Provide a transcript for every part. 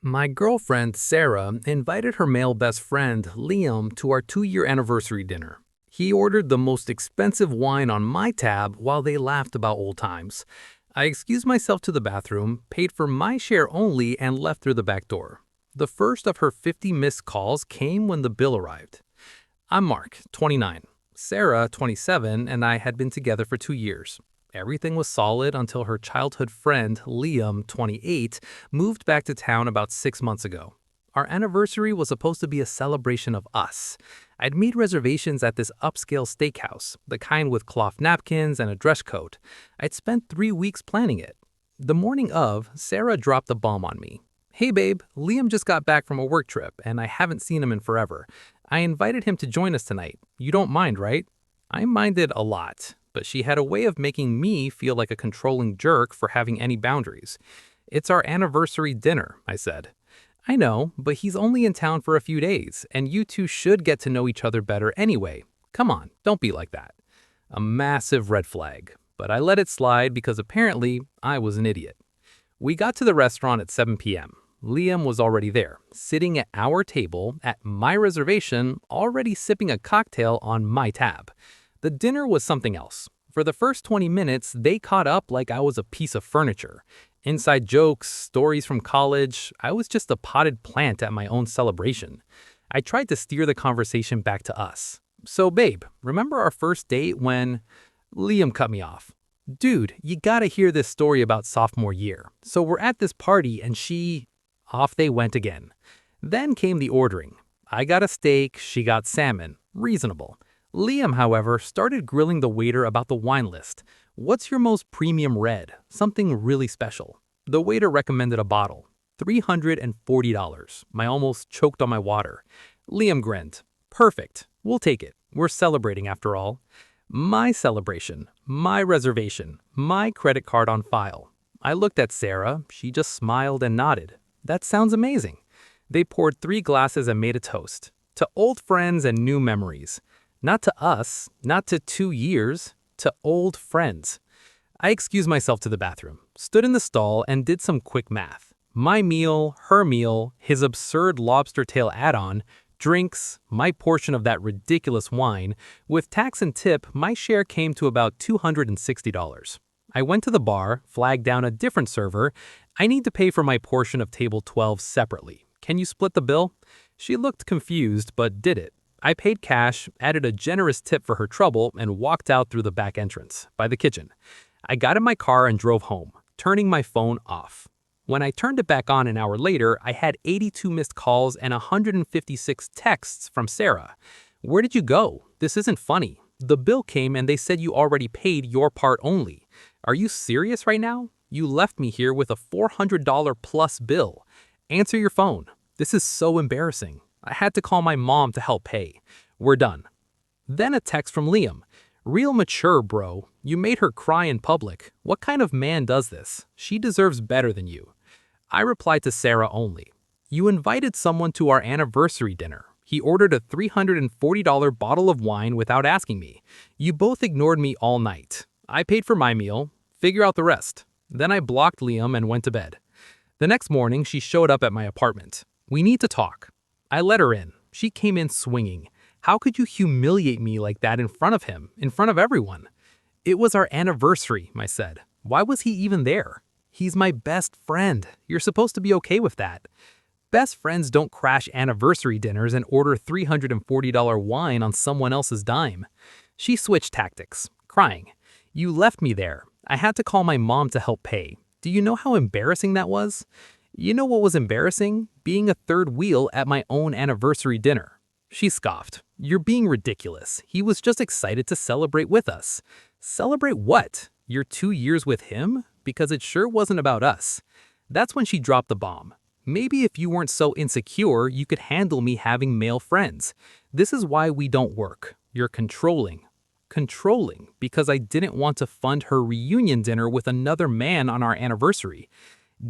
My girlfriend, Sarah, invited her male best friend, Liam, to our 2-year anniversary dinner. He ordered the most expensive wine on my tab while they laughed about old times. I excused myself to the bathroom, paid for my share only, and left through the back door. The first of her 50 missed calls came when the bill arrived. I'm Mark, 29. Sarah, 27, and I had been together for 2 years. Everything was solid until her childhood friend, Liam, 28, moved back to town about 6 months ago. Our anniversary was supposed to be a celebration of us. I'd made reservations at this upscale steakhouse, the kind with cloth napkins and a dress code. I'd spent 3 weeks planning it. The morning of, Sarah dropped the bomb on me. Hey babe, Liam just got back from a work trip, and I haven't seen him in forever. I invited him to join us tonight. You don't mind, right? I minded a lot, but she had a way of making me feel like a controlling jerk for having any boundaries. It's our anniversary dinner, I said. I know, but he's only in town for a few days, and you two should get to know each other better anyway. Come on, don't be like that. A massive red flag, but I let it slide because apparently I was an idiot. We got to the restaurant at 7 p.m. Liam was already there, sitting at our table at my reservation, already sipping a cocktail on my tab. The dinner was something else. For the first 20 minutes, they caught up like I was a piece of furniture. Inside jokes, stories from college, I was just a potted plant at my own celebration. I tried to steer the conversation back to us. So babe, remember our first date when… Liam cut me off. Dude, you gotta hear this story about sophomore year. So we're at this party and she… Off they went again. Then came the ordering. I got a steak, she got salmon. Reasonable. Liam, however, started grilling the waiter about the wine list. What's your most premium red? Something really special. The waiter recommended a bottle. $340. I almost choked on my water. Liam grinned. Perfect. We'll take it. We're celebrating after all. My celebration. My reservation. My credit card on file. I looked at Sarah. She just smiled and nodded. That sounds amazing. They poured 3 glasses and made a toast. To old friends and new memories. Not to us, not to 2 years, to old friends. I excused myself to the bathroom, stood in the stall, and did some quick math. My meal, her meal, his absurd lobster tail add-on, drinks, my portion of that ridiculous wine. With tax and tip, my share came to about $260. I went to the bar, flagged down a different server. I need to pay for my portion of table 12 separately. Can you split the bill? She looked confused, but did it. I paid cash, added a generous tip for her trouble, and walked out through the back entrance, by the kitchen. I got in my car and drove home, turning my phone off. When I turned it back on an hour later, I had 82 missed calls and 156 texts from Sarah. Where did you go? This isn't funny. The bill came and they said you already paid your part only. Are you serious right now? You left me here with a $400 plus bill. Answer your phone. This is so embarrassing. I had to call my mom to help pay. We're done. Then a text from Liam. Real mature, bro. You made her cry in public. What kind of man does this? She deserves better than you. I replied to Sarah only. You invited someone to our anniversary dinner. He ordered a $340 bottle of wine without asking me. You both ignored me all night. I paid for my meal. Figure out the rest. Then I blocked Liam and went to bed. The next morning, she showed up at my apartment. We need to talk. I let her in. She came in swinging. How could you humiliate me like that in front of him, in front of everyone? It was our anniversary, I said. Why was he even there? He's my best friend. You're supposed to be okay with that. Best friends don't crash anniversary dinners and order $340 wine on someone else's dime. She switched tactics, crying. You left me there. I had to call my mom to help pay. Do you know how embarrassing that was? You know what was embarrassing? Being a third wheel at my own anniversary dinner. She scoffed. You're being ridiculous. He was just excited to celebrate with us. Celebrate what? Your 2 years with him? Because it sure wasn't about us. That's when she dropped the bomb. Maybe if you weren't so insecure, you could handle me having male friends. This is why we don't work. You're controlling. Controlling because I didn't want to fund her reunion dinner with another man on our anniversary.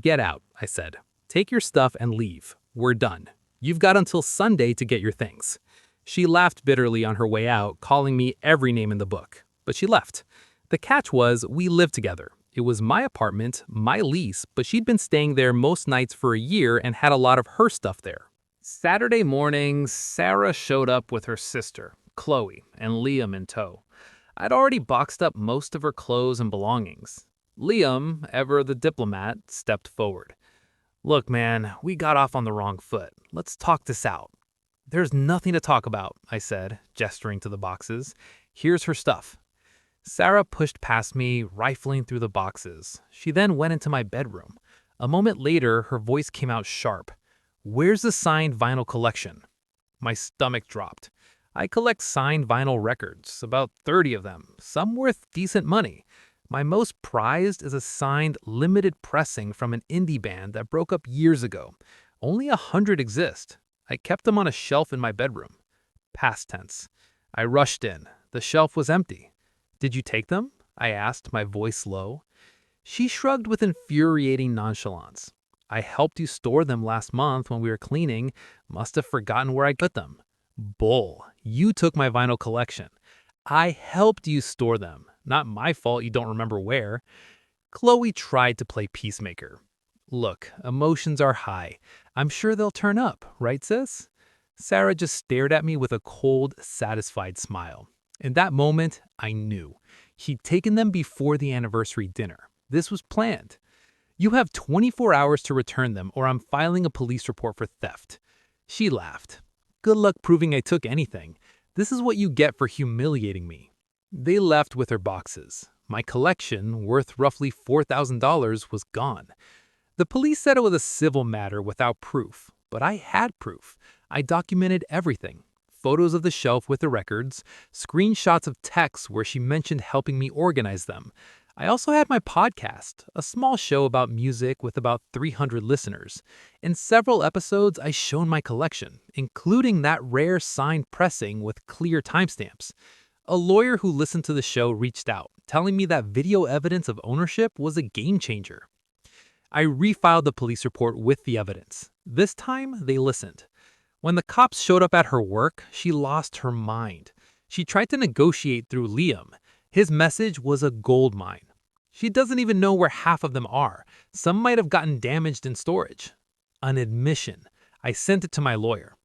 Get out, I said. Take your stuff and leave. We're done. You've got until Sunday to get your things. She laughed bitterly on her way out, calling me every name in the book. But she left. The catch was we lived together. It was my apartment, my lease, but she'd been staying there most nights for a year and had a lot of her stuff there. Saturday morning, Sarah showed up with her sister, Chloe, and Liam in tow. I'd already boxed up most of her clothes and belongings. Liam, ever the diplomat, stepped forward. Look, man, we got off on the wrong foot. Let's talk this out. There's nothing to talk about, I said, gesturing to the boxes. Here's her stuff. Sarah pushed past me, rifling through the boxes. She then went into my bedroom. A moment later, her voice came out sharp. Where's the signed vinyl collection? My stomach dropped. I collect signed vinyl records, about 30 of them, some worth decent money. My most prized is a signed limited pressing from an indie band that broke up years ago. Only 100 exist. I kept them on a shelf in my bedroom. Past tense. I rushed in. The shelf was empty. Did you take them? I asked, my voice low. She shrugged with infuriating nonchalance. I helped you store them last month when we were cleaning. Must have forgotten where I put them. Bull. You took my vinyl collection. I helped you store them. Not my fault you don't remember where. Chloe tried to play peacemaker. Look, emotions are high. I'm sure they'll turn up, right, sis? Sarah just stared at me with a cold, satisfied smile. In that moment, I knew. He'd taken them before the anniversary dinner. This was planned. You have 24 hours to return them or I'm filing a police report for theft. She laughed. Good luck proving I took anything. This is what you get for humiliating me. They left with their boxes. My collection, worth roughly $4,000, was gone. The police said it was a civil matter without proof, but I had proof. I documented everything. Photos of the shelf with the records, screenshots of texts where she mentioned helping me organize them. I also had my podcast, a small show about music with about 300 listeners. In several episodes, I shown my collection, including that rare signed pressing with clear timestamps. A lawyer who listened to the show reached out, telling me that video evidence of ownership was a game changer. I refiled the police report with the evidence. This time, they listened. When the cops showed up at her work, she lost her mind. She tried to negotiate through Liam. His message was a gold mine. She doesn't even know where half of them are. Some might have gotten damaged in storage. An admission. I sent it to my lawyer.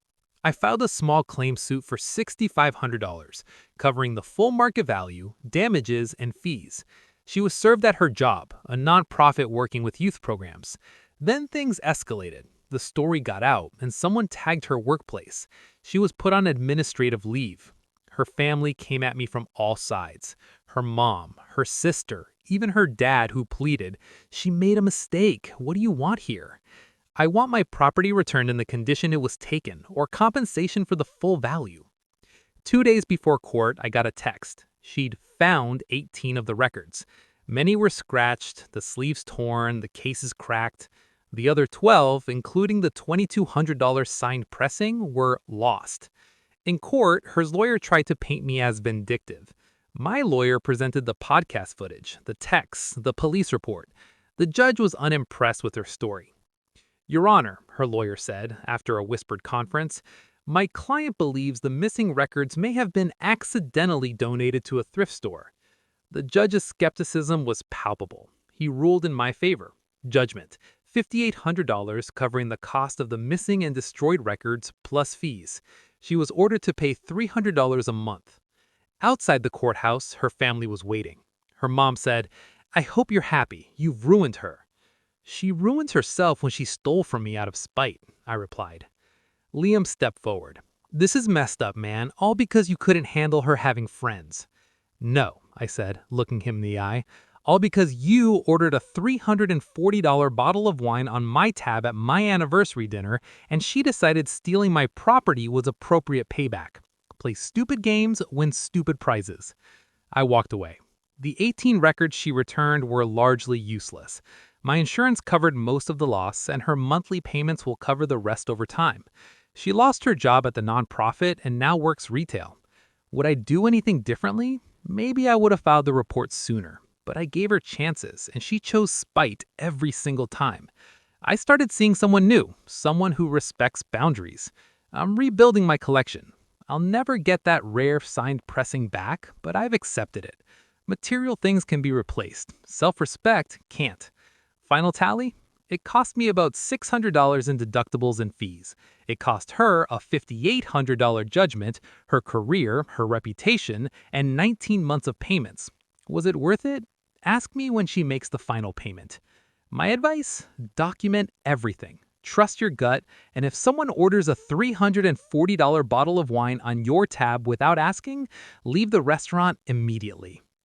I filed a small claim suit for $6,500, covering the full market value, damages, and fees. She was served at her job, a nonprofit working with youth programs. Then things escalated. The story got out, and someone tagged her workplace. She was put on administrative leave. Her family came at me from all sides. Her mom, her sister, even her dad who pleaded, "She made a mistake. What do you want here?" I want my property returned in the condition it was taken, or compensation for the full value. 2 days before court, I got a text. She'd found 18 of the records. Many were scratched, the sleeves torn, the cases cracked. The other 12, including the $2,200 signed pressing, were lost. In court, her lawyer tried to paint me as vindictive. My lawyer presented the podcast footage, the texts, the police report. The judge was unimpressed with her story. Your Honor, her lawyer said, after a whispered conference, my client believes the missing records may have been accidentally donated to a thrift store. The judge's skepticism was palpable. He ruled in my favor. Judgment: $5,800 covering the cost of the missing and destroyed records plus fees. She was ordered to pay $300 a month. Outside the courthouse, her family was waiting. Her mom said, "I hope you're happy. You've ruined her." "She ruins herself when she stole from me out of spite," I replied. Liam stepped forward. "This is messed up, man, all because you couldn't handle her having friends." "No," I said, looking him in the eye, "all because you ordered a $340 bottle of wine on my tab at my anniversary dinner, and she decided stealing my property was appropriate payback. Play stupid games, win stupid prizes." I walked away. The 18 records she returned were largely useless. My insurance covered most of the loss, and her monthly payments will cover the rest over time. She lost her job at the nonprofit and now works retail. Would I do anything differently? Maybe I would have filed the report sooner, but I gave her chances, and she chose spite every single time. I started seeing someone new, someone who respects boundaries. I'm rebuilding my collection. I'll never get that rare signed pressing back, but I've accepted it. Material things can be replaced. Self-respect can't. Final tally? It cost me about $600 in deductibles and fees. It cost her a $5,800 judgment, her career, her reputation, and 19 months of payments. Was it worth it? Ask me when she makes the final payment. My advice? Document everything. Trust your gut, and if someone orders a $340 bottle of wine on your tab without asking, leave the restaurant immediately.